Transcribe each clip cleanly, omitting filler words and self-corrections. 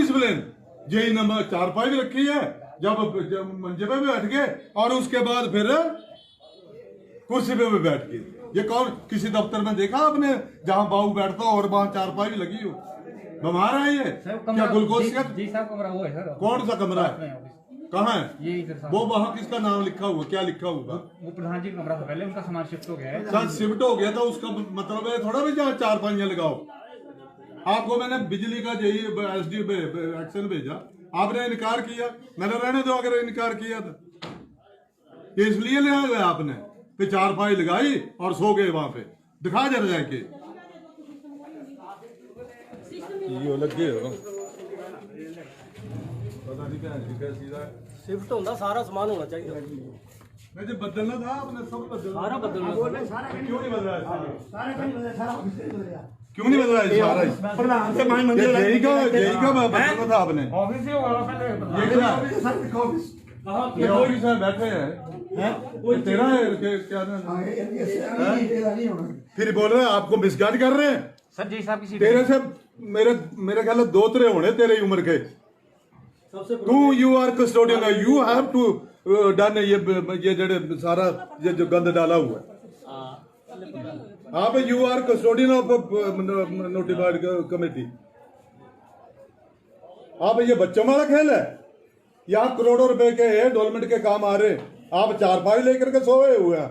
Discipline? यही number 4 भी रखी है, जब मंजे पे भी बैठ गए और उसके बाद फिर कुर्सी पे भी बैठ गए। ये कौन किसी दफ्तर में देखा आपने जहां बाबू बैठता हो और वहां 4 भी लगी हो? बीमार है ये क्या? ग्लूकोज जी साहब कमरा वो है सर। कौन सा कमरा है? कहाँ है ये इधर वो? वहाँ किसका नाम लिखा हुआ? क्या लिखा हुआ? वो प्रधान जी का कमरा था पहले, उनका सामान शिफ्ट हो गया है सर शिफ्ट हो गया था, उसका मतलब है थोड़ा भी जहाँ 4 लगाओ। आपको मैंने बिजली का यही SD एक्शन भेजा, आपने इनकार किया। मैंने रहने दो अगर इनकार किया था, इसलिए ले गया आपने फिर 4 लगाई और सो गए वहां पे। दिखा जरा जाके ये लगे हो पता नहीं क्या सीधा शिफ्ट होता सारा सामान होना चाहिए। मैं जो बदलना था आपने सब बदलना, सारा बदलना। क्यों नहीं बदला? सारा क्यों नहीं बदला सारा? प्रधान से मान मंदिर यही का बदलना था आपने। ऑफिस ही होगा पहले। ये क्या ये ऑफिस में बैठे हैं वो तेरा है क्या फिर बोल रहे हैं आपको मिसगाइड कर रहे हैं सर जी साहब की तेरे से मेरे ख्याल 2 होने तेरे उम्र के। तू you are custodian, you have to done ये जड़े सारा ये जो गंद डाला हुआ है आप you are custodian of notified committee. आप ये बच्चों वाला खेल है? यहाँ करोड़ों रुपए के डेवलपमेंट के काम आ रहे, आप 4 लेकर के सोए हुए हैं।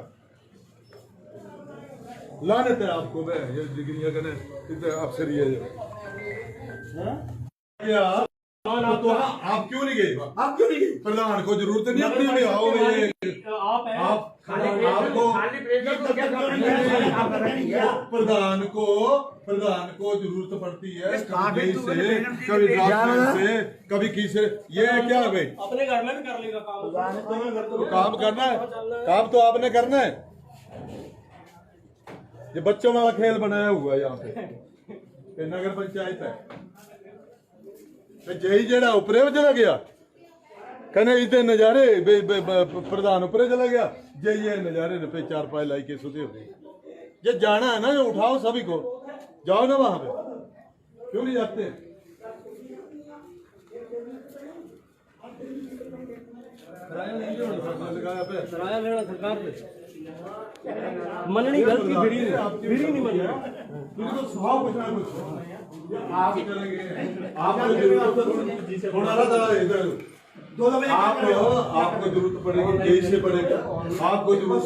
लानत है आपको बे ये डिग्रियां करने अफसर ये तो आप क्यों नहीं गए? आप क्यों नहीं गए? प्रधान को जरूरत नहीं अपनी में आओ प्रधान को जरूरत पड़ती है कभी से कभी से कभी किसी। ये क्या है भाई? अपने घर में भी कर लेगा काम। काम करना है, काम तो आपने करना है। ये बच्चों वाला खेल बनाया हुआ है यहाँ पे नगर पंचायत है। जही जड़ा उपरे चला गया कहने इतने नजारे प्रधान उपरे चला गया जे ये नजारे रुपए 4 लाई के सुधे हो गए। ये जाना है ना, जो उठाओ सभी को, जाओ ना वहां पे, क्यों नहीं जाते? किराया लेना सरकार पे मननी गलती फिर ही नहीं मन रहा। तो स्वभाव कुछ ना कुछ आप चले गए, आपको जरूरत पड़ेगी जेई से पड़ेगा, आपको जरूरत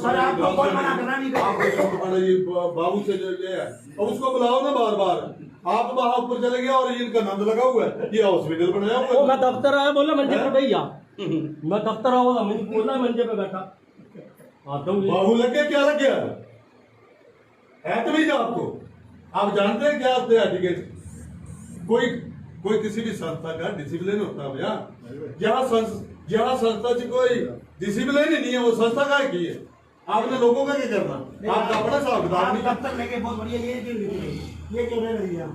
पड़ेगी बाबू से जो ये है, और उसको बुलाओ ना बार बार। आप वहां ऊपर चले गए और इनका नंद लगा हुआ है, ये हॉस्पिटल बनाया हुआ है। मैं दफ्तर आया बोला मंजे पे भैया, मैं दफ्तर आया बोला मुझे बोला मंजे पे बैठा बाबू लग गया क्या लग गया है तमीज आपको? आप जानते हैं क्या होते हैं एटिकेट? कोई किसी भी संस्था का डिसिप्लिन होता है भैया। जहाँ संस्था से कोई डिसिप्लिन ही नहीं है वो संस्था का की है। आपने लोगों का क्या करना? आपका अपना सावधान दफ्तर लेके बहुत बढ़िया ये क्यों रहने दिया?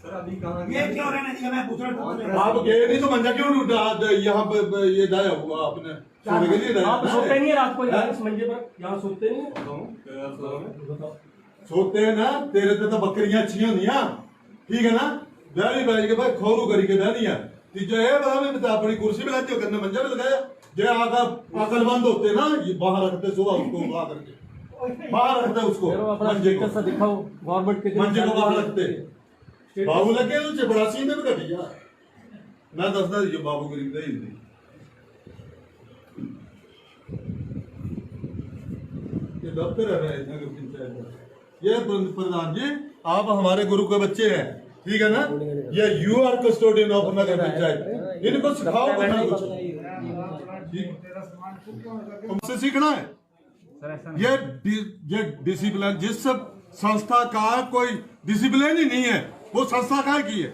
सर अभी कहाँ ये क्यों रहने दिया? मैं पूछ रहा हूँ। आप गए नहीं तो मंजा क्यों यहाँ पे ये डाया हुआ आपने? आप सोते नहीं है रात को इस मंजे पर? यहाँ सोते नहीं सोते हैं ना, तेरे तो बकरियां अच्छी होनी ठीक है ना? बैठी बैठ के भाई खोरू करी के बहनी है तीजो है बता अपनी कुर्सी पे लाते हो करने मंजा भी लगाया। जो आगा अकलमंद होते ना ये बाहर रखते सुबह उसको बाहर करके बाहर रखते उसको मंजे को दिखाओ गवर्नमेंट के मंजे को बाहर रखते। बाबू लगे तो चपड़ासी में भी घटिया मैं दसदा ये बाबू गरीब ही नहीं। ये दफ्तर है नगर पंचायत। ये प्रधान जी आप हमारे गुरु के बच्चे हैं, ठीक है ना? ये यू आर कस्टोडियन ऑफ नगर पंचायत, इनको सिखाओ कुछ ना कुछ, हमसे सीखना है। ये डिसिप्लिन जिस सब संस्था का कोई डिसिप्लिन ही नहीं है वो संस्था का की है?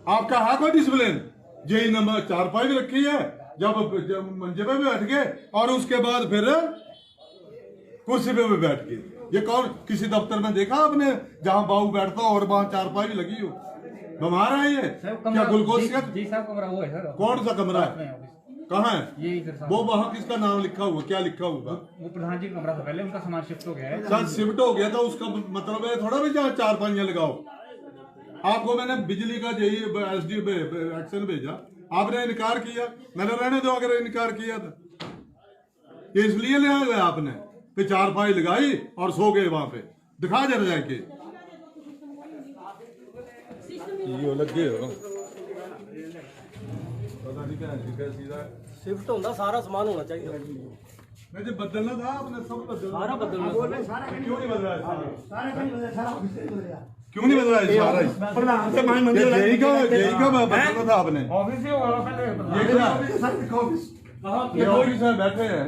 आपका है कोई डिसिप्लिन? यही नंबर 4 भी रखी है, जब मंजे पे भी बैठ गए और उसके बाद फिर कुर्सी पे भी बैठ गए। ये कौन किसी दफ्तर में देखा आपने जहां बाबू बैठता हो और वहां 4 भी लगी हो? बीमार है ये क्या? ग्लूकोज जी साहब कमरा वो है सर। कौन सा कमरा है? कहाँ है ये इधर? वो वहाँ किसका नाम लिखा हुआ? क्या लिखा हुआ? वो प्रधान जी का कमरा था पहले, उनका सामान शिफ्ट हो गया है। सर शिफ्ट हो गया था, उसका मतलब है थोड़ा भी जहाँ 4 लगाओ। आपको मैंने बिजली का जेई एसडी एक्शन भेजा, आपने इनकार किया। मैंने रहने दो अगर इनकार किया था, ये इसलिए ले आया आपने कि चारपाई लगाई और सो गए वहां पे। दिखा जरा जाके ये लगे हो पता नहीं क्या सीधा शिफ्ट होता सारा सामान होना चाहिए। मैं जो बदलना था आपने सब बदलना, सारा बदलना क्यों नहीं बदला? सारा कहीं बदला, सारा ऑफिस नहीं बदला। क्यों नहीं बदला इस सारा? प्रधान से मान मंदिर यही का बदलना था आपने। ऑफिस ही होगा पहले। ये क्या ऑफिस ये ऑफिस में बैठे हैं,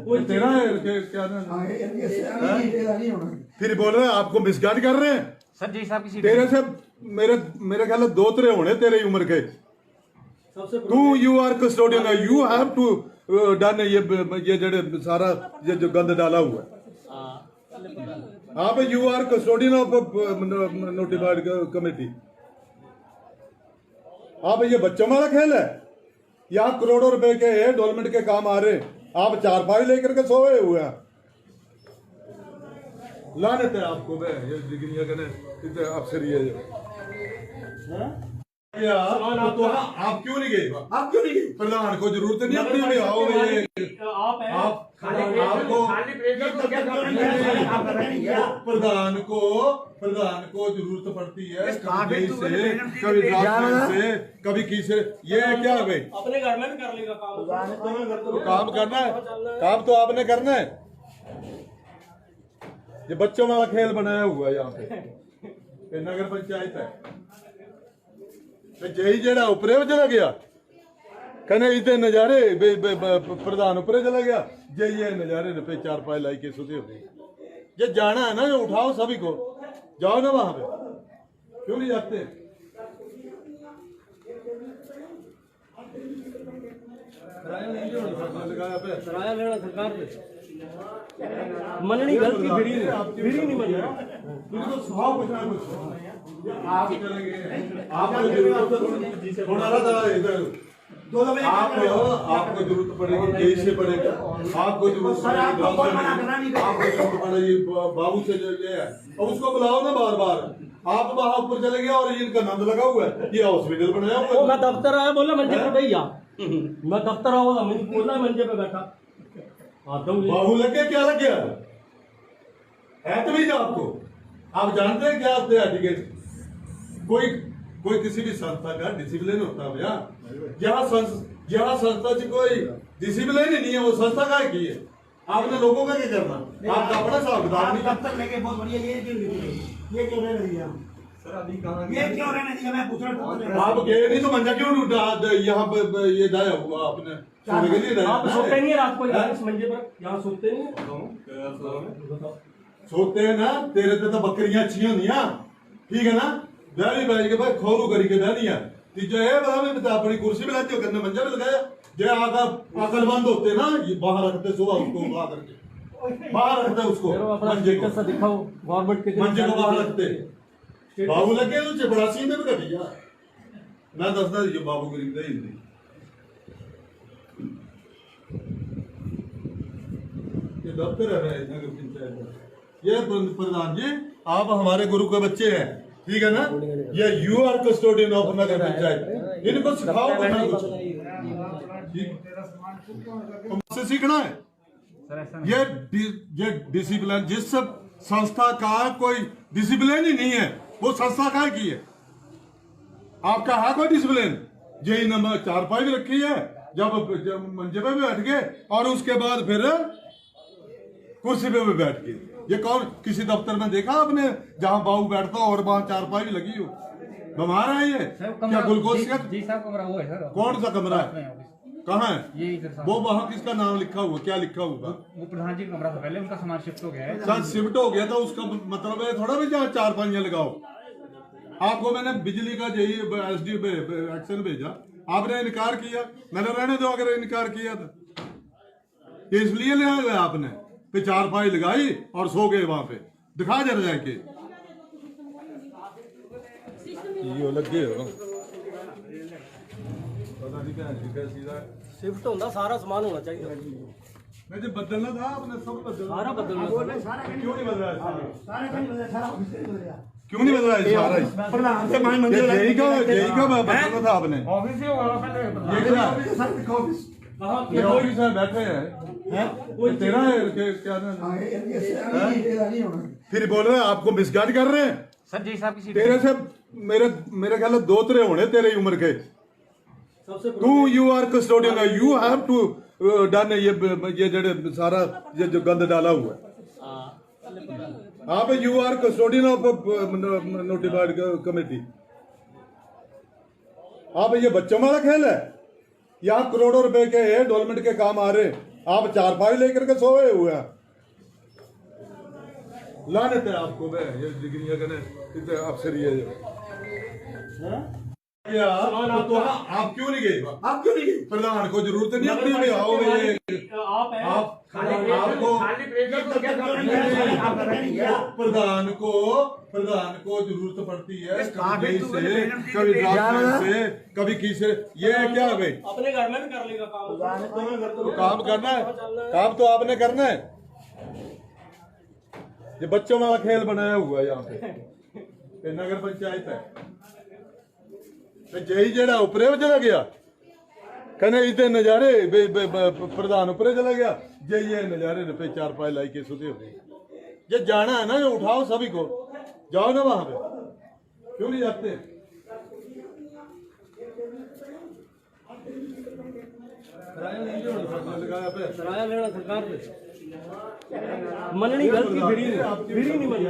कोई तेरा है क्या नाम? नहीं होना। फिर बोल रहे हैं आपको मिसगाइड कर रहे हैं। सर जी साहब की सीट तेरे से मेरे ख्याल में 2-3 होने तेरे उम्र के। तू you are custodian, you have to done ये जड़े सारा ये जो गंद डाला हुआ है। आप you are custodian of notified committee. आप ये बच्चों वाला खेल है? यहाँ करोड़ों रुपए के डेवलपमेंट के काम आ रहे हैं, आप चारपाई लेकर के सोए हुए हैं। लानत है आपको। मैं ये डिग्रियां करने अफसर ये क्या तो आप क्यों नहीं गए? आप क्यों नहीं गए? प्रधान को जरूरत नहीं अपनी में आओ। आपको प्रधान को जरूरत पड़ती है कभी से कभी किसी। ये क्या है भाई? अपने घर में भी कर लेगा काम। काम करना है, काम तो आपने करना है। ये बच्चों वाला खेल बनाया हुआ है यहाँ पे। ये नगर पंचायत है। जय जेड़ा उपरे चला गया कहने इतने नजारे प्रधान उपरे चला गया। जय ये नजारे पे चारपाई लाई के सुते होते। ये जाना है ना, जो उठाओ सभी को, जाओ ना वहां पे। क्यों नहीं जाते? लगाया पे किराया लेना सरकार से मननी गलती फिरी नहीं मननी। इनको सुहाव कुछ ना कुछ आप चलेंगे। आपको जरूरत थोड़ा सा इधर आपको जरूरत पड़ेगी, जय से पड़ेगा। आपको जरूरत पड़ेगी, आपको जरूरत पड़ेगी बाबू से जो ये है, और उसको बुलाओ ना बार बार। आप वहां ऊपर चले गए और इनका नंद लगा हुआ है। ये हॉस्पिटल बनाया हुआ है। मैं दफ्तर आया, बोला मंजे पे भैया, मैं दफ्तर आऊंगा, मुझे बोला मंजे पे बैठा। बाबू लग गया? क्या लग गया है? तमीज आपको? आप जानते हैं क्या आपने एटिकेट? कोई किसी भी संस्था का डिसिप्लिन होता है भैया। जहाँ संस्था से कोई डिसिप्लिन ही नहीं है, वो संस्था का की है? आपने लोगों का क्या करना? आपका अपना हिसाब किताब नहीं। तब तक लेके बहुत बढ़िया। ये क्यों रहने दिया? सर अभी कहाँ ये क्यों रहने दिया? मैं पूछ रहा हूँ। आप गए नहीं तो मंजा क्यों ढूंढा? यहाँ पे ये डाया हुआ आपने सोने के लिए आप डाया। सोते नहीं है रात को इस मंजे पर? यहाँ सोते नहीं है? सोते हैं ना, तेरे ते तो बकरियां अच्छी होंदियां, ठीक है ना? बैठी बैठ के भाई खोरू करी के बैठिया तीजो ये बता मैं बता अपनी कुर्सी पे लाते हो करने मंजा पे लगाया। जे आका अकलमंद होते ना, ये बाहर रखते सुबह उसको उठा करके बाहर रखते उसको मंजे को। कैसा दिखाओ गवर्नमेंट के मंजे को बाहर रखते। बाबू लगे तो चपड़ासी में भी घटिया। मैं दसदा जो बाबू गरीब दा हिंदी ये दफ्तर है नगर पंचायत का। ये प्रधान जी आप हमारे गुरु के बच्चे हैं, ठीक है ना? ये यू आर कस्टोडियन ऑफ नगर पंचायत। इनको सिखाओ कुछ ना कुछ। तुमसे सीखना है। सर ऐसा ये डिसिप्लिन जिस संस्था का कोई डिसिप्लिन ही नहीं है, वो संस्था का की है? आपका है कोई डिसिप्लिन? यही नंबर चारपाई भी रखी है, जब मंजे पे भी बैठ गए और उसके बाद फिर कुर्सी पे भी बैठ गए। ये कौन किसी दफ्तर में देखा आपने जहां बाबू बैठता हो और वहां चारपाई भी लगी हो? बीमार है ये क्या? ग्लूकोज का जी साहब कमरा वो है सर। कौन सा कमरा है? कहाँ है ये इधर साहब। वो? वहां किसका नाम लिखा हुआ? क्या लिखा हुआ? वो प्रधान जी का कमरा था पहले, उनका सामान शिफ्ट हो गया है। सर शिफ्ट हो गया था, उसका मतलब है थोड़ा भी जहाँ चारपाइयां लगाओ। आपको मैंने बिजली का जेई एसडी एक्शन भेजा, आपने इनकार किया। मैंने रहने दो अगर इनकार किया था। ये इसलिए ले आया आपने पे चारपाई लगाई और सो गए वहां पे। दिखा जरा जाके ये लगे हो पता नहीं क्या सीधा शिफ्ट होता सारा सामान होना चाहिए। मैं जो बदलना था आपने सब बदलना। सारा बदलना। सारा क्यों नहीं बदला? सारा कहीं बदला, सारा ऑफिस नहीं बदला। क्यों नहीं बदला इस सारा प्रधान से मैं मंजे यही का बदलना था आपने ऑफिस ही होगा पहले ये क्या सर दिखो ऑफिस ये ऑफिस में बैठे हैं ये तेरा है क्या नाम हां ये नहीं होना फिर बोल रहे हैं आपको मिसगाइड कर रहे हैं सर जी साहब की सीट तेरे से मेरे ख्याल में 2 होने तेरे उम्र के तू you are custodian you have to done ये जड़े सारा ये जो गंद डाला हुआ है आप you are custodian of notified committee आप ये बच्चों वाला खेल है यहाँ करोड़ों रुपए के डेवलपमेंट के काम आ रहे हैं आप 4 लेकर के सोए हुए हैं लानत है आपको मैं ये डिग्रियां करने अफसर ये तो आप क्यों नहीं गए आप क्यों नहीं गए प्रधान को जरूरत नहीं अपनी भी आओ ये आप आपको खाली प्रेशर को क्या कर रहे हैं प्रधान को जरूरत पड़ती है कभी से कभी ड्राफ्टमैन से कभी किसी ये क्या है भाई अपने घर में भी कर लेगा काम तो काम करना है काम तो आपने करना है ये बच्चों वाला खेल बनाया हुआ है यहाँ पे ये नगर पंचायत है जही जेड़ा उपरे चला गया कहने इतने नजारे प्रधान उपरे चला गया जे ये नजारे ने पे 4 लाई के सुते होते ये जाना है ना जो उठाओ सभी को जाओ ना वहां पे क्यों नहीं जाते लगाया पे किराया लेना सरकार से मननी गलती फिर ही नहीं मनी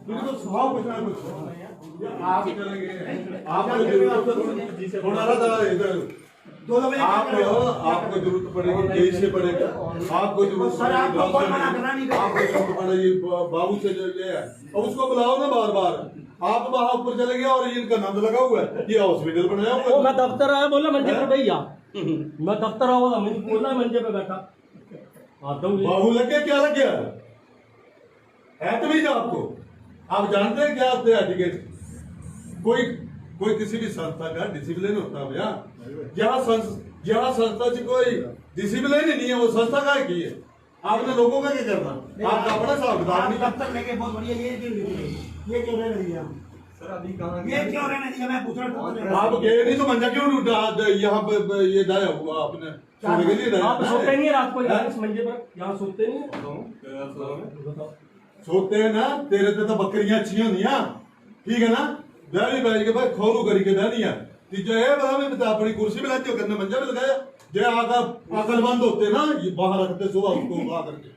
तुझको स्वभाव कुछ ना कुछ आप चले गए आपको जरूरत होना था इधर 2 बजे आपको जरूरत पड़ेगी जेई से पड़ेगा आपको जरूरत सर, आपको कौन मना पड़ेगी करना नहीं कर आपको जरूरत पड़ेगी बाबू से जो ले आए और उसको बुलाओ ना बार बार आप वहां ऊपर चले गए और इनका नंद लगा हुआ है ये हॉस्पिटल बनाया हुआ वो है मैं दफ्तर आया बोला मंजे पे भैया मैं दफ्तर आया मैंने बोला मंजे पे बैठा आता हूँ बाबू लग गया क्या लग गया है तमीज आपको आप जानते हैं क्या आपने टिकट कोई किसी भी संस्था का डिसिप्लिन होता है भैया जहाँ संस्था से कोई डिसिप्लिन ही नहीं है वो संस्था का की है आपने लोगों का क्या करना आपका अपना हिसाब किताब नहीं तब तक लेके बहुत बढ़िया ये क्यों रहने दिया सर अभी कहाँ ये क्यों रहने दिया मैं पूछ रहा हूँ आप गए नहीं तो मंजा क्यों ढूंढा यहाँ पे ये दाया हुआ आपने सोने के लिए आप सोते दाया नहीं है रात को यहाँ इस मंजे पर यहाँ सोते नहीं है सोते हैं ना तेरे ते तो बकरियां अच्छी होंदियां ठीक है ना बैठी बैठ के भाई खोरू करी के बैठी है तीजा ये बता मैं बता अपनी कुर्सी पे लाते हो करने मंजा भी लगाया जे आका अकलमंद होते ना ये बाहर रखते सुबह उसको उठा करके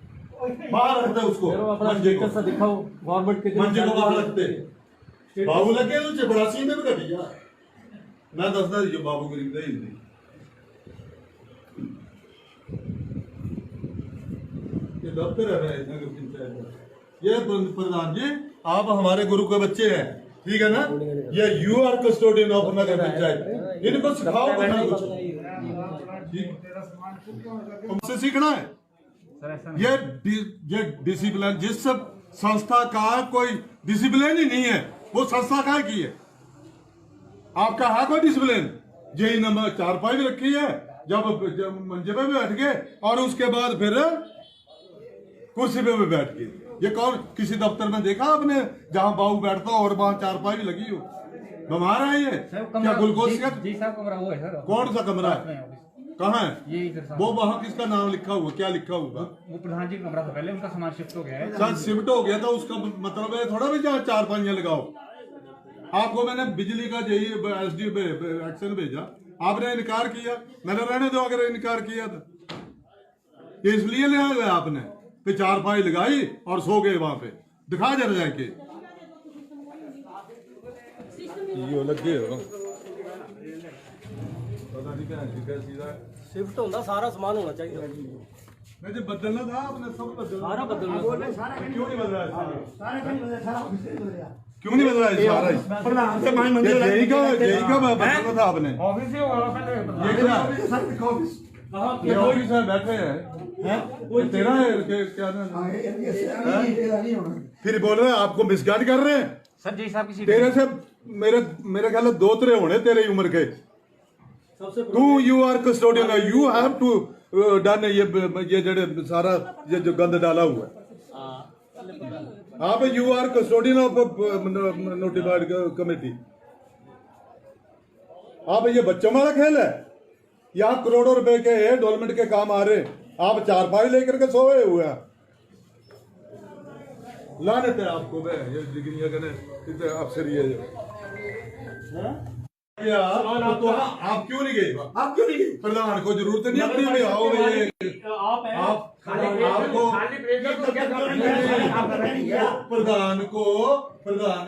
बाहर रखते उसको मंजे को कैसा दिखाओ गवर्नमेंट के मंजे को बाहर रखते बाबू लगे तो चपरासी में भी घटी जा मैं दसदा जो बाबू गरीब ही नहीं ये दफ्तर है नगर पंचायत का ये प्रधान जी आप हमारे गुरु के बच्चे हैं ठीक है ना ये यू आर कस्टोडियन ऑफ नगर पंचायत इनको सिखाओ करना कुछ हमसे सीखना है सर ऐसा नहीं ये डिसिप्लिन जिस सब संस्था का कोई डिसिप्लिन ही नहीं है वो संस्था का की है आपका है कोई डिसिप्लिन यही नंबर 4 भी रखी है जब मंजे पे भी बैठ गए और उसके बाद फिर कुर्सी पे भी बैठ गए ये कौन किसी दफ्तर में देखा आपने जहां बाबू बैठता हो और वहां 4 भी लगी हो बीमार है ये क्या ग्लूकोज का जी साहब कमरा वो है सर कौन सा कमरा है कहाँ है ये इधर साहब वो वहां किसका नाम लिखा हुआ क्या लिखा हुआ वो प्रधान जी का कमरा था पहले उनका सामान शिफ्ट हो गया है सर शिफ्ट हो गया था उसका मतलब है थोड़ा भी जहाँ 4 लगाओ आपको मैंने बिजली का यही एसडी एक्शन भेजा आपने इनकार किया मैंने रहने दो अगर इनकार किया था ये इसलिए ले आया आपने पे 4 लगाई और सो गए वहां पे दिखा जरा जाके यो लगे हो पता नहीं क्या सीधा शिफ्ट होता सारा सामान होना चाहिए मैं जो बदलना था आपने सब बदलना सारा बदलना क्यों नहीं बदला सारे कहीं बदले सारा ऑफिस से बदले क्यों नहीं बदला सारा प्रधान से मैं मंजे यही का बदलना था आपने ऑफिस ही होगा पहले ये क्या सर दिखो ऑफिस ये ऑफिस में बैठे हैं वो तेरा है क्या नाम हां ये नहीं होना फिर बोल रहे हैं आपको मिसगाइड कर रहे हैं सर जी साहब की सीट तेरे से मेरे ख्याल में 2 होने तेरे उम्र के सबसे तू you are custodian you have to done ये जड़े सारा ये जो गंद डाला हुआ है आप you are custodian of notified committee. आप ये बच्चों वाला खेल है। यहाँ करोड़ों रुपए के डेवलपमेंट के काम आ रहे, आप चारपाई लेकर के सोए हुए हैं। लानत है आपको। मैं ये डिग्रियां करने अफसर ये तो आप क्यों नहीं गए? आप क्यों नहीं गए? प्रधान को जरूरत नहीं अपनी में आओ ये आप आपको प्रधान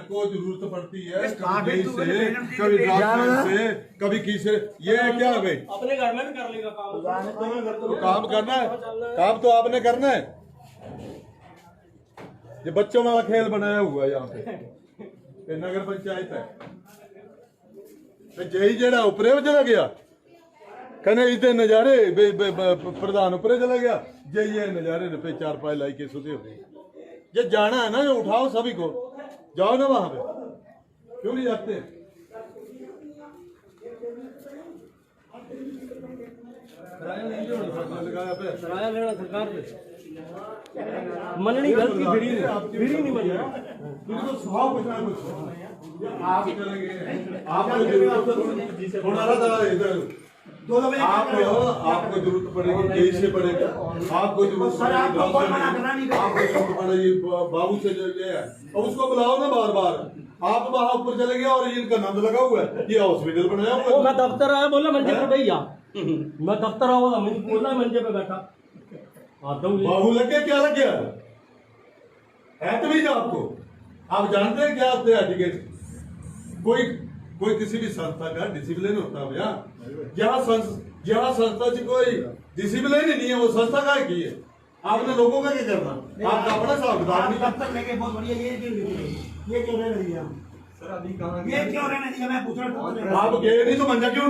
को जरूरत पड़ती है कभी से कभी ड्राफ्टमैन से कभी किसे। ये क्या है भाई? अपने घर में भी कर लेगा काम। तो काम करना है, काम तो आपने करना है। ये बच्चों वाला खेल बनाया हुआ है यहाँ पे। ये नगर पंचायत है। जय जेड़ा उपरे चला गया कहने इतने नजारे प्रधान उपरे चला गया। जय ये नजारे रुपए 4-5 लाई के सुते हुए। ये जाना है ना, ये उठाओ सभी को, जाओ ना वहां पे। क्यों नहीं जाते? लगाया पे किराया लेना सरकार पे मननी गलती फिरी नहीं बनी। तो स्वभाव कुछ ना कुछ आप चले गए। आपको जरूरत होना था इधर आपको जरूरत पड़ेगी जय से पड़ेगा। आपको जरूरत पड़ेगी बाबू से जो ये है और उसको बुलाओ ना बार बार। आप वहां ऊपर चले गए और इनका नंद लगा हुआ है। ये हॉस्पिटल बनाया हुआ है। मैं दफ्तर आया बोला मंजे पे भैया, मैं दफ्तर आया मुझे बोला मंजे पे बैठा बाबू लग गया। क्या लग गया है तमीज आपको? आप जानते हैं क्या होते हैं? टिकट कोई किसी भी संस्था का डिसिप्लिन होता है भैया। जहाँ संस्था से कोई डिसिप्लिन ही नहीं है वो संस्था का की है। आपने लोगों का क्या करना? आपका अपना हिसाब किताब नहीं। दफ्तर लेके बहुत बढ़िया। ये क्यों रहने दिया? सर अभी कहाँ ये क्यों रहने दिया? मैं पूछ रहा हूँ। आप गए नहीं तो मंजा क्यों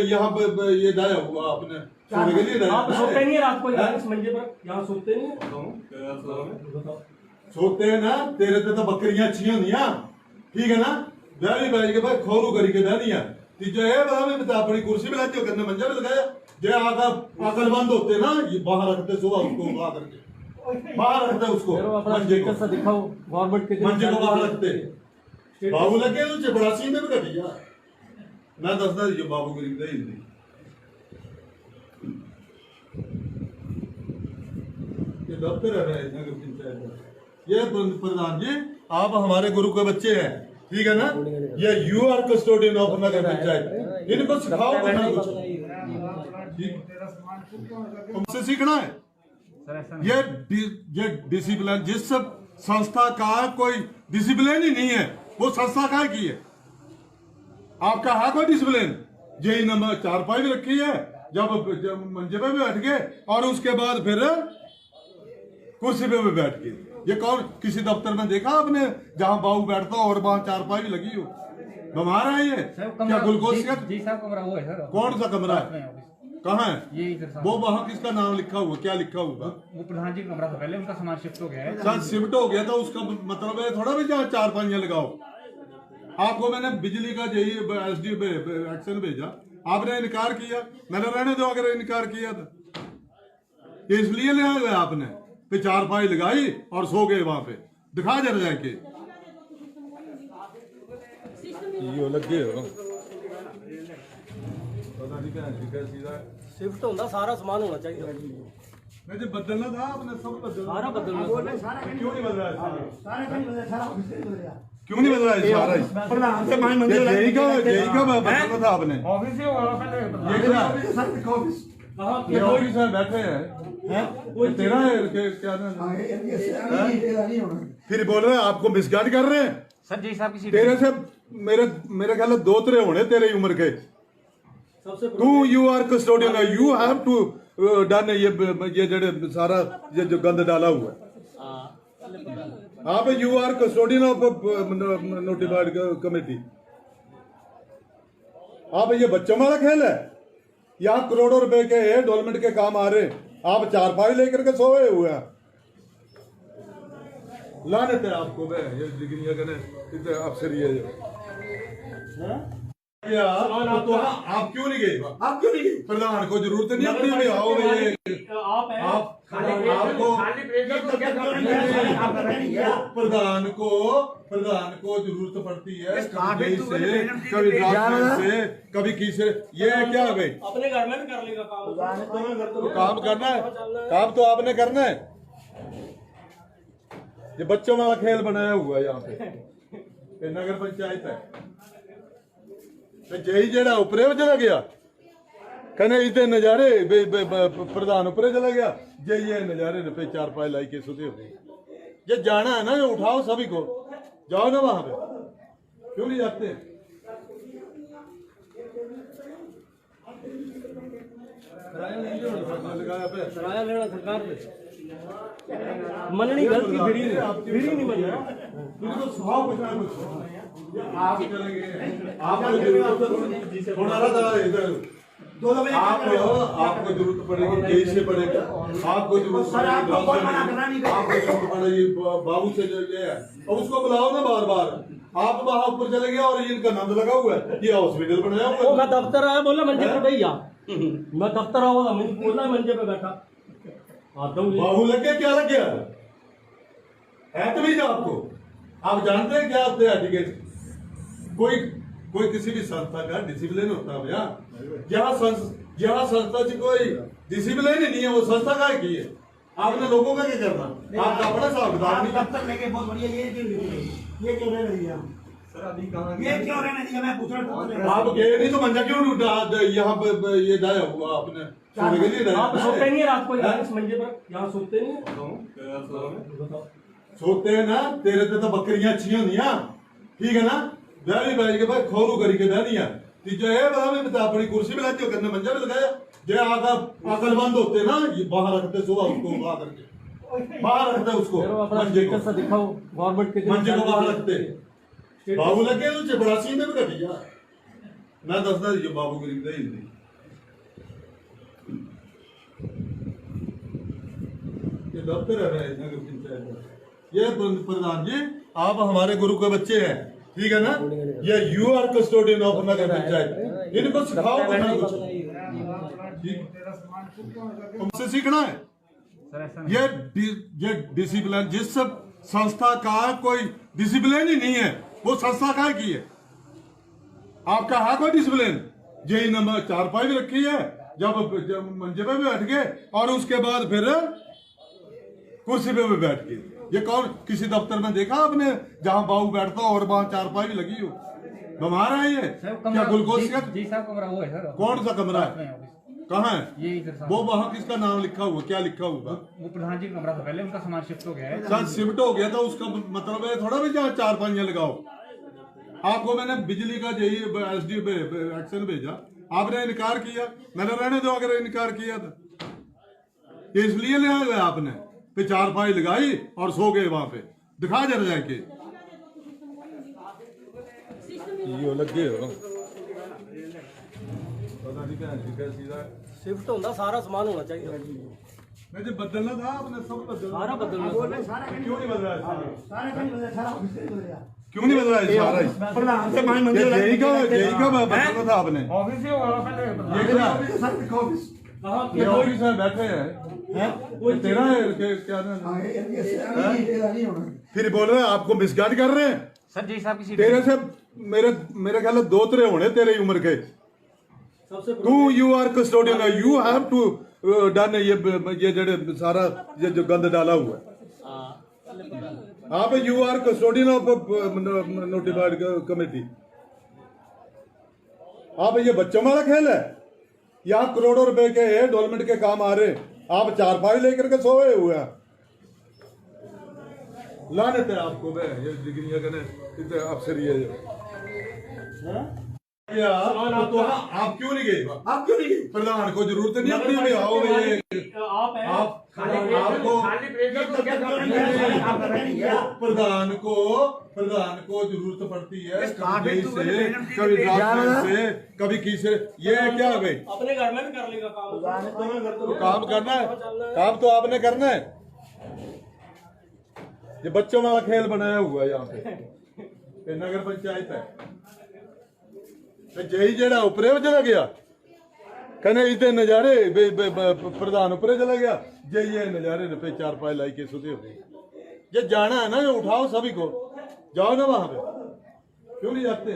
यहाँ पे ये डाया हुआ आपने? सोने के लिए आप डाया सोते नहीं है रात को यहाँ इस मंजे पर? यहाँ सोते नहीं है? सोते हैं ना। तेरे तो बकरियां अच्छी होंगी ठीक है ना। बैठी बैठ के भाई खोरू करी के बैठी है तीजो है बता अपनी कुर्सी में लाते हो करने मंजा भी लगाया। जो अकलमंद होते ना ये बाहर रखते सुबह उसको बाहर करके बाहर रखते उसको मंजे को दिखाओ गवर्नमेंट के मंजे को बाहर रखते। बाबू लगे तो चपड़ासी में भी घटी यार। मैं दसदा जो बाबू गरीब ही हिंदी ये दफ्तर है नगर पंचायत। ये प्रधान जी आप हमारे गुरु के बच्चे हैं ठीक है ना। ये यू आर कस्टोडियन ऑफ नगर पंचायत। इनको सिखाओ कुछ ना कुछ। तुमसे सीखना है। ये डिसिप्लिन जिस संस्था का कोई डिसिप्लिन ही नहीं है वो संस्था का की है। आपका है कोई डिसिप्लिन? यही नंबर 4-5 भी रखी है जब मंजे पे भी बैठ गए और उसके बाद फिर कुर्सी पे भी बैठ गए। ये कौन किसी दफ्तर में देखा आपने जहां बाबू बैठता हो और वहां 4-5 भी लगी हो? बीमार है ये क्या? ग्लूकोज का जी साहब कमरा वो है सर। कौन सा कमरा है? कहाँ है ये इधर साहब। वो वहाँ किसका नाम लिखा हुआ? क्या लिखा हुआ? वो प्रधान जी का कमरा था पहले, उनका सामान शिफ्ट हो गया है। सर शिफ्ट हो गया था उसका मतलब है थोड़ा भी जहाँ 4-5 लगाओ। आपको मैंने बिजली का यही एसडी पे एक्शन भेजा, आपने इनकार किया। मैंने रहने दो अगर इनकार किया तो इसलिए ले आए आपने पे 4-5 लगाई और सो गए वहां पे। दिखा जरा जाके ये लगे हो पता नहीं क्या सीधा शिफ्ट होना सारा सामान होना चाहिए। मैं जो बदलना था आपने सब बदलना। सारा बदलना क्यों नहीं बदला? सारा क्यों नहीं बदला सारा? प्रधान से मान मंदिर यही का बदलना था आपने। ऑफिस ही होगा पहले। ये ऑफिस में बैठे हैं वो तेरा है क्या फिर बोल रहे हैं आपको मिसगाइड कर रहे हैं सर जी साहब की तेरे से मेरे ख्याल में 2-3 होने तेरे उम्र के। तू you are custodian you have to done ये जड़े सारा ये जो गंद डाला हुआ है। आप you are custodian of notified committee. आप ये बच्चों वाला खेल है। यहाँ करोड़ों रुपए के डेवलपमेंट के काम आ रहे, आप 4-5 लेकर के सोए हुए हैं। लानत है आपको। मैं ये डिग्रियां करने अफसर ये तो आप क्यों नहीं गए? आप क्यों नहीं गए? प्रधान को जरूरत नहीं अपनी में आओ ये आप आपको प्रधान को जरूरत पड़ती है कभी से कभी डॉक्टर से कभी किसी ये क्या है भाई अपने घर में भी कर लेगा काम। तो काम करना है काम तो आपने करना है। ये बच्चों वाला खेल बनाया हुआ है यहाँ पे ये नगर पंचायत है जही जेड़ा उपरे चला गया कहने इतने नजारे प्रधान उपरे चला गया जे ये नजारे ने पे 4-5 लाई के सुधे हो गए। ये जाना है ना जो उठाओ सभी को जाओ ना वहां पे क्यों नहीं जाते। लगाया पे किराया लेना सरकार से मननी गलती फिर ही नहीं मनी। तुमको स्वभाव कुछ ना कुछ आप चलेंगे आपको जरूरत थोड़ा सा इधर आपको जरूरत पड़ेगी जय से पड़ेगा आपको जरूरत पड़ेगी बाबू से जो है और उसको बुलाओ ना बार बार आप वहां ऊपर चले गए और इनका नंद लगा हुआ है ये हॉस्पिटल बनाया हुआ है। मैं दफ्तर आया बोला मंजे पे भैया मैं दफ्तर आया बोला मंजे पे बैठा बाबू लग गया क्या लग गया है तमीज आपको आप जानते हैं क्या होते हैं टिकट कोई किसी भी संस्था का डिसिप्लिन होता है भैया जहाँ संस्था से कोई डिसिप्लिन ही नहीं है वो संस्था का की है आपने लोगों का क्या करना आपका अपना सावधान नहीं दफ्तर लेके बहुत बढ़िया ये क्यों रहने दिया सर अभी कहाँ ये क्यों रहने दिया मैं पूछ रहा हूँ आप गए नहीं तो मंजा क्यों यहाँ पे ये दाया हुआ आपने सोने के लिए आप सोते नहीं है रात को इस मंजे पर यहाँ सोते नहीं है। सोते हैं ना तेरे ते तो बकरियां अच्छी होंदियां ठीक है ना बैठी बैठ के भाई खोरू करी के बैठी है तीजा ये बता मैं बता अपनी कुर्सी पे लाती हो करने मंजा भी लगाया जे आगा अकलमंद होते ना ये बाहर रखते सुबह उसको बाहर करके बाहर रखते उसको मंजे को दिखाओ गवर्नमेंट के मंजे को बाहर रखते बाबू लगे तो चपरासी में भी रखी जा मैं दसदा ये बाबू गरीब ही नहीं ये दफ्तर है नगर पंचायत ये प्रधान जी आप हमारे गुरु के बच्चे हैं ठीक है ना ये यू आर कस्टोडियन ऑफ नगर पंचायत इनको सिखाओ कुछ ना कुछ तुमसे सीखना है सर ऐसा ये डिसिप्लिन जिस सब संस्था का कोई डिसिप्लिन ही नहीं है वो संस्था का की है आपका है कोई डिसिप्लिन यही नंबर 4-5 भी रखी है जब मंजे पे भी बैठ गए और उसके बाद फिर कुर्सी पे भी बैठ गए ये कौन किसी दफ्तर में देखा आपने जहां बाबू बैठता हो और वहां 4-5 भी लगी हो बीमार है ये क्या ग्लूकोज जी साहब कमरा वो है सर कौन सा कमरा है कहाँ है ये इधर साहब वो वहाँ किसका नाम लिखा हुआ क्या लिखा हुआ वो प्रधान जी का कमरा था पहले उनका सामान शिफ्ट हो गया है सर शिफ्ट हो गया था उसका मतलब है थोड़ा भी जहाँ 4-5 लगाओ आपको मैंने बिजली का यही एसडी एक्शन भेजा आपने इनकार किया मैंने रहने दो अगर इनकार किया था इसलिए ले आया आपने पे 4-5 लगाई और सो गए वहां पे दिखा जरा जाके ये लगे हो पता नहीं क्या सीधा शिफ्ट होता सारा सामान होना चाहिए मैं जो बदलना था आपने सब बदलना सारा बदलना क्यों नहीं बदला सारे कहीं बदला सारा ऑफिस से बदला क्यों नहीं बदला सारा प्रधान से माई मंदिर यही का बदलना था आपने ऑफिस ही होगा पहले ये क्या सर ऑफिस ये ऑफिस में बैठे हैं वो तेरा है क्या नाम नहीं होना फिर बोल रहे हैं आपको मिसगाइड कर रहे हैं सर जी साहब की सीट तेरे से मेरे ख्याल 2-3 होने तेरे उम्र के सबसे तू you are custodian you have to done ये जड़े सारा ये जो गंद डाला हुआ है आप you are custodian of notified committee आप ये बच्चों वाला खेल है यहाँ करोड़ों रुपए के डेवलपमेंट के काम आ रहे आप 4-5 लेकर के सोए हुए हैं लानत है आपको मैं ये डिग्रियां करने इतने अफसर ये क्या तो आप क्यों नहीं गए आप क्यों नहीं गए प्रधान को जरूरत नहीं अपनी में आओ ये आप आपको प्रधान को जरूरत पड़ती है कभी से कभी डॉक्टर से कभी किसी ये क्या है भाई अपने घर में भी कर लेगा काम। तो काम करना है काम तो आपने करना है ये बच्चों वाला खेल बनाया हुआ है यहाँ पे ये नगर पंचायत है जही जेड़ा उपरे चला गया कहने इतने नजारे प्रधान उपरे चला गया जे ये नजारे पे 4-5 लाई के सुधे हो गए। ये जाना है ना, ये उठाओ सभी को, जाओ ना वहां पे, क्यों नहीं जाते?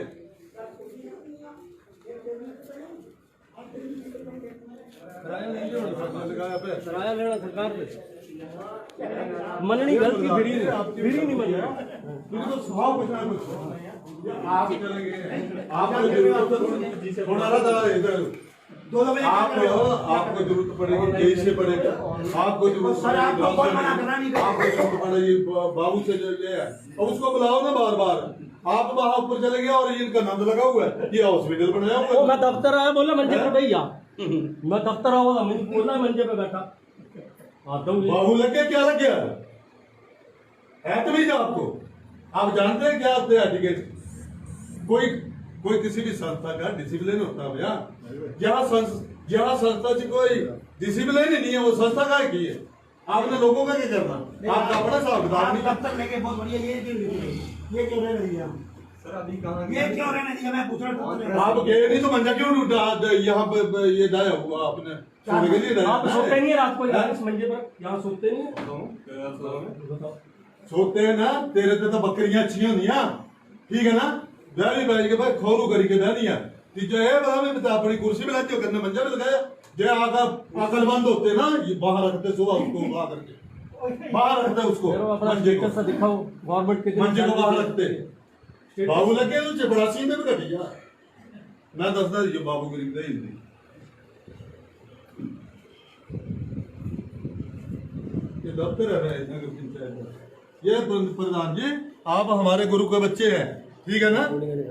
लगाया पे किराया लेना सरकार पे मननी गलती फिरी नहीं बनी। तो स्वभाव कुछ ना कुछ आप चलेंगे, आपको जरूरत होना था इधर, आपको जरूरत पड़ेगी, जेई से पड़ेगा, आपको जरूरत पड़ेगी बाबू से ले और उसको बुलाओ ना बार बार। आप वहां ऊपर चले गए और इनका नंद लगा हुआ है, ये हॉस्पिटल बनाया हुआ है। मैं दफ्तर आया, बोला मंजे पे भैया, मैं दफ्तर आऊंगा, मुझे बोला मंजे पे बैठा आता हूँ। बाबू लग गया, क्या लग गया है तमीज आपको? आप जानते हैं क्या होते हैं एटिकेट? कोई किसी भी संस्था का डिसिप्लिन होता है भैया। जहाँ संस्था से कोई डिसिप्लिन ही नहीं है, वो संस्था का की है? आपने लोगों का क्या करना? आपका अपना साहब नहीं। तब तक लेके बहुत बढ़िया, ये क्यों रहने दिया सर? अभी कहाँ ये क्यों रहने दिया? मैं पूछ रहा हूँ। आप गए नहीं तो मंजा क्यों उठा यहाँ पे ये डाया हुआ आपने? सोने के लिए आप सोते नहीं है रात को यहाँ इस मंजे पर? यहाँ सोते नहीं है? सोते हैं ना, तेरे तो बकरियां अच्छी होनी, ठीक है ना? बैठी बैठ के भाई खोरू करी के बैठी है जो है बता अपनी कुर्सी में लाते हो, करने मंजा में लगाया जो अकलमंद होते ना, ये बाहर रखते सुबह उसको बाहर रखते उसको मंजे को, दिखाओ गवर्नमेंट के मंजे को बाहर रखते। बाबू लगे तो चपड़ासी में भी घटी गया मैं दसदा जो बाबू गरीब ही नहीं। ये दफ्तर है नगर पंचायत, ये प्रधान जी आप हमारे गुरु के बच्चे हैं, ठीक है ना?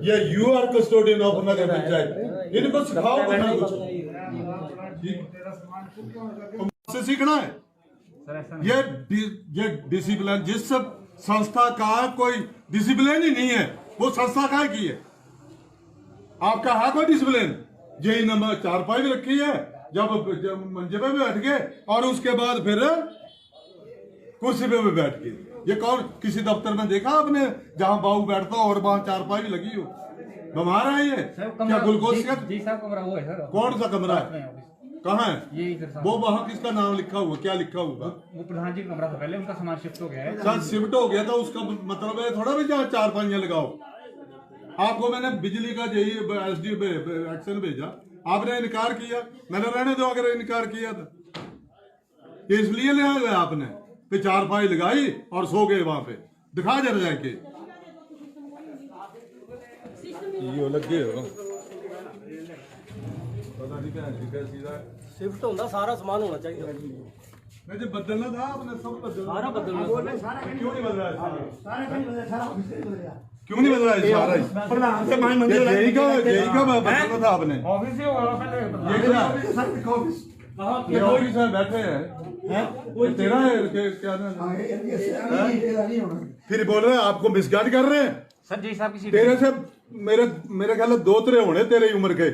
ये यू आर कस्टोडियन ऑफ नगर पंचायत, इनको सिखाओ कुछ ना कुछ, से सीखना है। ये डिसिप्लिन, जिस सब संस्था का कोई डिसिप्लिन ही नहीं है, वो संस्था का की है? आपका है कोई डिसिप्लिन? यही नंबर 4 भी रखी है, जब मंजे पे भी बैठ गए और उसके बाद फिर कुर्सी पे भी बैठ गए। ये कौन किसी दफ्तर में देखा आपने जहां बाबू बैठता हो और वहां 4 भी लगी हो? बीमार है ये क्या? ग्लूकोज जी साहब कमरा वो है सर। कौन सा कमरा है? कहाँ है ये इधर साहब। वो वहाँ किसका नाम लिखा हुआ, क्या लिखा हुआ? वो प्रधान जी का कमरा था पहले, उनका सामान शिफ्ट हो गया है। सर शिफ्ट हो गया था, उसका मतलब है थोड़ा भी जहाँ 4 लगाओ। आपको मैंने बिजली का यही एसडी एक्शन भेजा, आपने इनकार किया। मैंने रहने दो अगर इनकार किया था, इसलिए ले गया आपने पे 4 लगाई और सो गए वहां पे। दिखा जरा जाके ये लगे हो पता नहीं क्या सीधा शिफ्ट होता सारा सामान होना चाहिए। मैं जो बदलना था आपने सब बदलना, सारा बदलना। क्यों नहीं बदल रहा है? सारा नहीं बदला, सारा ऑफिस नहीं बदला। क्यों नहीं बदला है सारा? प्रधान से मैं मंदिर यही का बदलना था आपने। ऑफिस ही होगा पहले। ये क्या सर ऑफिस ये ऑफिस में बैठे हैं, वो तेरा है क्या नाम? नहीं होना। फिर बोल रहे हैं आपको मिसगाइड कर रहे हैं। सर जी साहब की तेरे से मेरे ख्याल 2 होने तेरे उम्र के।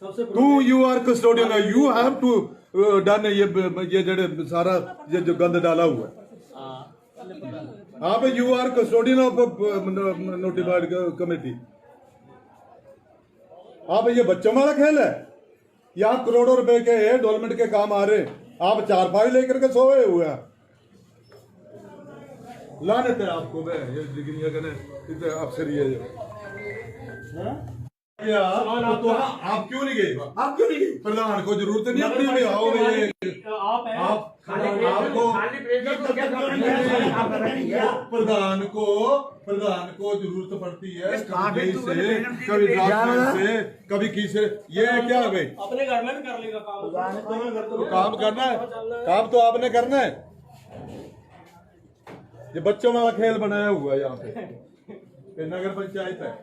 तू you are custodian, you have to done ये जड़े सारा ये जो गंद डाला हुआ है। आप you are custodian of notified committee. आप ये बच्चों वाला खेल है? यहाँ करोड़ों रुपए के डेवलपमेंट के काम आ रहे, आप 4 लेकर के सोए हुए हैं। लानत है आपको, मैं ये डिग्रियां करने इतने अफसर ये क्या तो आप क्यों नहीं गए? आप क्यों नहीं गए? प्रधान को जरूरत नहीं अपनी में आओ ये आपको प्रधान को जरूरत पड़ती है कभी से कभी किसे। ये क्या है भाई? अपने घर में कर लेगा काम करना है, काम तो आपने करना है। ये बच्चों वाला खेल बनाया हुआ है यहाँ पे नगर पंचायत है।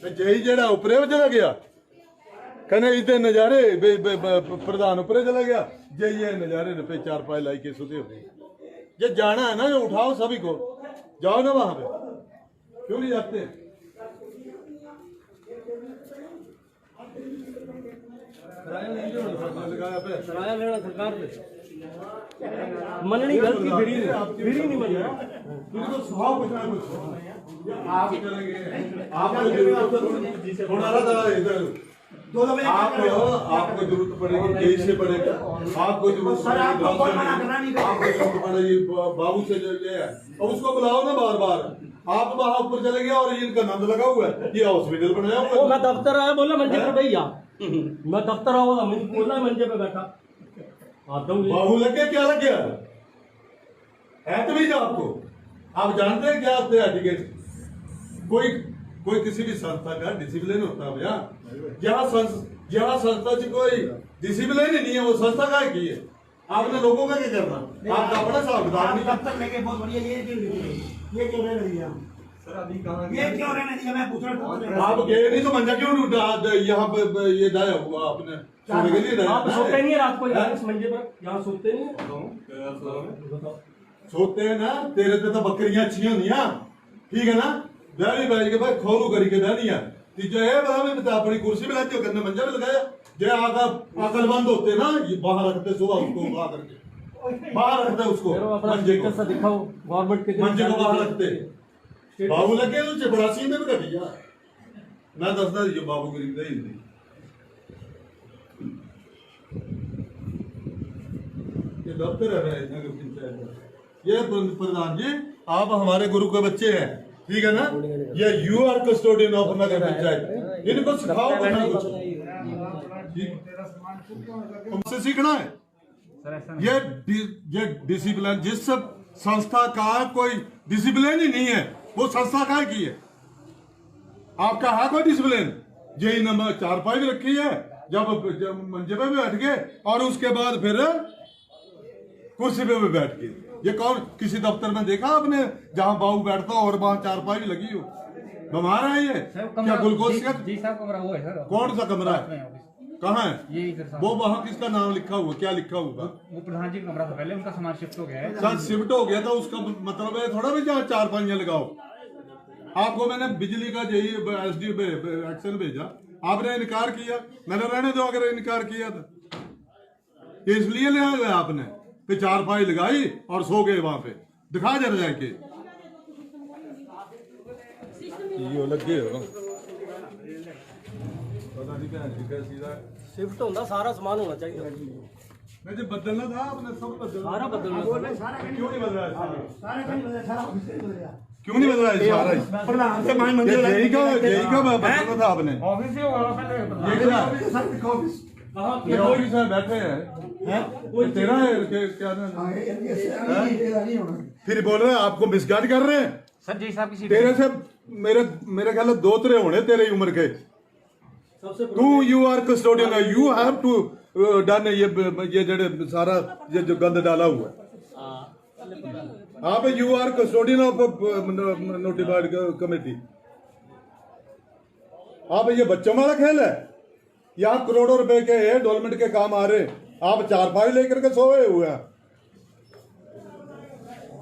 जही जेड़ा उपरे चला गया कहने इतने नजारे प्रधान उपरे चला गया जे ये नजारे पे 4 लाई के सुधे हो। ये जाना है ना, ये उठाओ सभी को, जाओ ना वहां पे, क्यों नहीं जाते? लगाया पे किराया लेना सरकार पे मननी गलती फिरी नहीं बनी। तो स्वभाव कुछ ना कुछ आप चलेंगे, आपको जरूरत होना था इधर, 2 बजे आप आपको जरूरत पड़ेगी जेई से पड़ेगा, आपको जरूरत सर, आपको पड़ेगी, कौन मना कर रहा नहीं? आपको जरूरत पड़ेगी बाबू से जो ये है, और उसको बुलाओ ना बार बार। आप वहां ऊपर चले गए और इनका नंद लगा हुआ है, ये हॉस्पिटल बनाया हुआ वो है। मैं दफ्तर आया बोला मंजे पे भैया, मैं दफ्तर आऊंगा मुझे बोला मंजे पे बैठा आता हूँ। बाबू लग गया, क्या लग गया है तमीज आपको? आप जानते हैं क्या होते हैं एटिकेट? कोई किसी भी संस्था का डिसिप्लिन होता है भैया। जहाँ संस्था से कोई डिसिप्लिन ही नहीं है, वो संस्था का की है? आपने लोगों का क्या करना? आपका अपना हिसाब किताब नहीं। दफ्तर लेके बहुत बढ़िया, ये क्यों रहने दिया? सर अभी कहाँ ये क्यों रहने दिया? मैं पूछ रहा हूँ। आप गए नहीं तो मंजा क्यों ढूंढा? यहाँ पे ये डाया हुआ आपने सोने के लिए आप डाया सोते है। नहीं है रात को यहाँ इस मंजे पर, यहाँ सोते नहीं है? सोते हैं ना, तेरे ते तो बकरियां अच्छी होंदियां, ठीक है ना? बैठी बैठ के भाई खोलू करी के बहनिया तीजो है बता भी बता अपनी कुर्सी पे लाते हो, करने मंजा भी लगाया। जे आगा अकलमंद होते ना, ये बाहर रखते सुबह उसको उठा करके बाहर रखते उसको फिर वो अपना मंजे को, स्टेटस सा दिखाओ गवर्नमेंट के मंजे को बाहर रखते। बाबू लगे तो चपड़ासी में भी घटिया मैं दसदा ये बाबू गरीब ही नहीं। ये दफ्तर है नगर पंचायत का। ये प्रधान जी आप हमारे गुरु के बच्चे हैं, ठीक है ना? ये यू आर कस्टोडियन ऑफ नगर पंचायत, इनको सिखाओ कुछ। तुमसे सीखना है। सर ऐसा ये डिसिप्लिन, जिस संस्था का कोई डिसिप्लिन ही नहीं है, वो संस्था का की है? आपका है कोई डिसिप्लिन? जेई नंबर 4 भी रखी है, जब मंजे पे भी बैठ गए और उसके बाद फिर कुर्सी पे भी बैठ गए। ये कौन किसी दफ्तर में देखा आपने जहां बाबू बैठता हो और वहां 4 भी लगी हो? बीमार है ये क्या? ग्लूकोज का जी साहब कमरा वो है सर। कौन सा कमरा है? कहाँ है यही सर साहब। वो? वहां किसका नाम लिखा हुआ? क्या लिखा हुआ? वो प्रधान जी का कमरा था पहले, उनका सामान शिफ्ट हो गया है। सर शिफ्ट हो गया था, उसका मतलब है थोड़ा भी जहाँ 4 लगाओ। आपको मैंने बिजली का यही एसडी एक्शन भेजा, आपने इनकार किया। मैंने रहने दो अगर इनकार किया तो इसलिए ले गया आपने फिर 4 लगाई और सो गए वहां पे। दिखा जरा जाके ये लगे हो पता नहीं क्या सीधा शिफ्ट होता सारा सामान होना चाहिए। मैं जो बदलना था आपने सब बदलना, सारा बदलना सारा क्यों नहीं बदला है सारा? सारा कहीं बदला, सारा ऑफिस से बदला। क्यों नहीं बदला है सारा? प्रधान से मान मंदिर जेई का बदलना था आपने। ऑफिस से होगा पहले प्रधान। ये क्या है? सर ऑफिस ये ऑफिस में बैठे हैं, वो तेरा है क्या नाम? हाँ, ये नहीं होना। फिर बोल रहे हैं आपको मिसगाइड कर रहे हैं। सर जी साहब की सीट तेरे से मेरे ख्याल 2 होने तेरे उम्र के। सबसे तू you are custodian, you have to done ये जड़े सारा ये जो गंद डाला हुआ है। आप you are custodian of notified committee. आप ये बच्चों वाला खेल है? यहाँ करोड़ों रुपए के डेवलपमेंट के काम आ रहे हैं, आप 4 लेकर के सोए हुए हैं।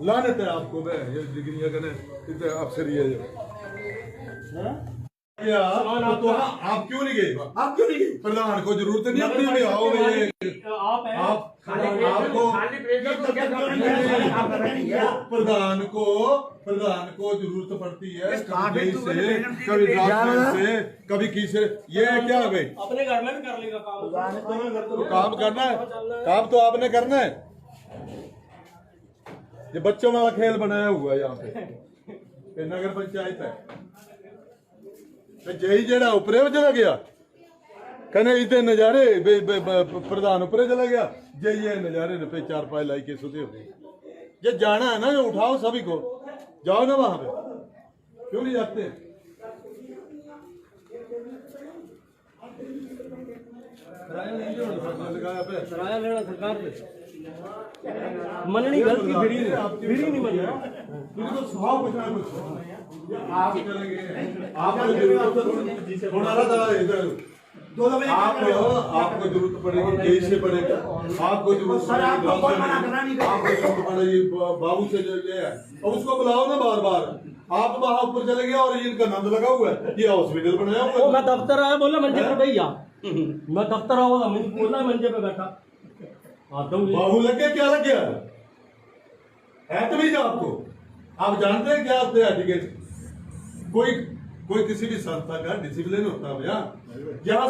लानत है आपको। मैं ये डिग्रियां करने अफसर ये क्या तो आप क्यों नहीं गए? आप क्यों नहीं गए? प्रधान को जरूरत नहीं अपनी भी आओ ये आप है आपको प्रधान को जरूरत पड़ती है कभी से, कभी ड्राफ्टमैन से, कभी किसी। ये क्या है भाई? अपने घर में भी कर लेगा काम। तो काम करना है, काम तो आपने करना है। ये बच्चों वाला खेल बनाया हुआ है यहाँ पे। नगर पंचायत है जही जरा उपरे चला गया कहने इतने नजारे प्रधान उपरे चला गया जे ये नजारे ने पे 4 लाई के सुधे हो। ये जाना है ना, जो उठाओ सभी को, जाओ ना वहां पे। क्यों नहीं जाते? लगाया पे किराया लेना सरकार पे मननी गलती फिर ही नहीं बनी। तो स्वभाव कुछ ना कुछ आप चलेंगे, आपको जरूरत थोड़ा सा इधर 2 बजे आपको जरूरत पड़ेगी जेई से पड़ेगा, आपको जरूरत सर, आपको कौन मना कर रहा पड़ेगी, नहीं? आपको जरूरत पड़ेगी बाबू से जो ये है, और उसको बुलाओ ना बार बार। आप वहां ऊपर चले गए और इनका नंद लगा हुआ है, ये हॉस्पिटल बनाया हुआ वो है। मैं दफ्तर आया बोला मंजे पे भैया, मैं दफ्तर आऊंगा मुझे बोला मंजे पे बैठा आता हूँ। बाबू लग गया, क्या लग गया है तमीज आपको? आप जानते हैं क्या होते हैं एटिकेट? कोई किसी भी संस्था का डिसिप्लिन होता है भैया। जहाँ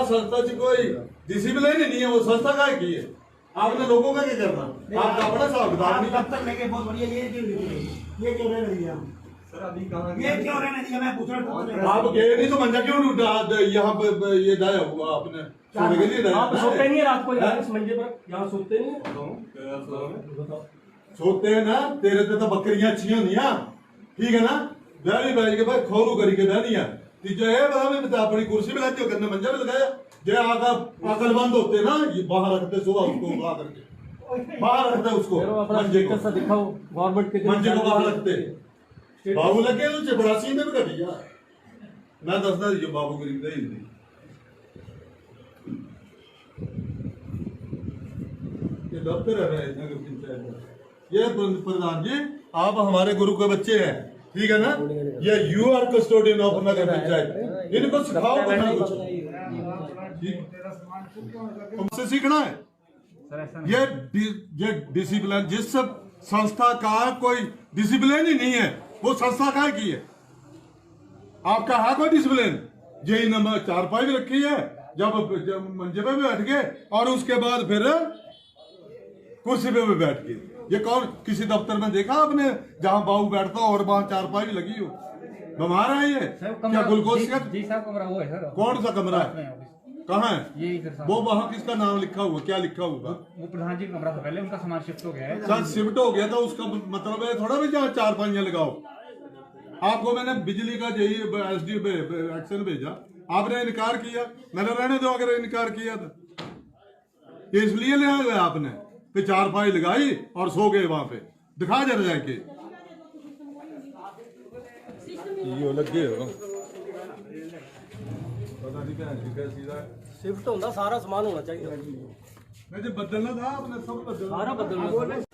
संस्था से कोई डिसिप्लिन ही नहीं है, वो संस्था का की है? आपने लोगों का क्या करना? आपका अपना साहब किताब नहीं। दफ्तर लेके बहुत बढ़िया, ये क्यों नहीं दिए? ये क्यों रहने दिया? सर अभी कहाँ ये क्यों रहने दिया? मैं पूछ रहा हूँ। आप गए नहीं तो मंजा क्यों यहाँ पे ये दाया हुआ आपने सोने के लिए दाया? आप सोते नहीं है रात को यहाँ इस मंजे पर, यहाँ सोते नहीं है? सोते हैं ना, तेरे ते तो बकरियां अच्छी होनी है, ठीक है ना? बैठी बैठ के भाई खोरू करी के बैठी है तीजे है बता मैं बता अपनी कुर्सी पे लाते हो करने मंजा भी लगाया जे आगा अकलमंद होते ना, ये बाहर रखते सुबह उसको उठा करके बाहर रखते उसको मंजे को, कैसा दिखाओ गवर्नमेंट के मंजे को बाहर रखते बाबू लगे तो चपरासी में भी कटी जा मैं दसदा जो बाबू गरीब दे हिंदी ये दफ्तर है नगर पंचायत। ये प्रधान जी आप हमारे गुरु के बच्चे हैं, ठीक है ना? ये यू आर कस्टोडियन ऑफ नगर पंचायत, इनको सिखाओ कुछ ना कुछ, ठीक? हमसे सीखना है। सर ऐसा ये डिसिप्लिन जिस सब संस्था का कोई डिसिप्लिन ही नहीं है, वो संस्था का की है? आपका है कोई डिसिप्लिन? यही नंबर 4 पाई भी रखी है जब मंजे पे भी बैठ गए और उसके बाद फिर कुर्सी पे भी बैठ गए। ये कौन किसी दफ्तर में देखा आपने जहां बाबू बैठता हो और वहां 4 पाई भी लगी हो? बीमार है ये क्या? ग्लूकोज का जी साहब कमरा वो है सर। कौन सा कमरा है? कहाँ है ये इधर साहब। वो? वहां किसका नाम लिखा हुआ? क्या लिखा हुआ? वो प्रधान जी का कमरा था पहले, उनका सामान शिफ्ट हो गया है। सर शिफ्ट हो गया था, उसका मतलब है थोड़ा भी जहाँ 4 पाइयां लगाओ। आपको मैंने बिजली का यही एसडी एक्शन भेजा, आपने इनकार किया। मैंने रहने दो अगर इनकार किया था, इसलिए ले गया आपने कि 4 पाई लगाई और सो गए वहां पे। दिखा जरा जाके ये लगे हो पता नहीं क्या सीधा शिफ्ट होता सारा सामान होना चाहिए, मैं जो बदलना था आपने सब बदलना सारा बदलना।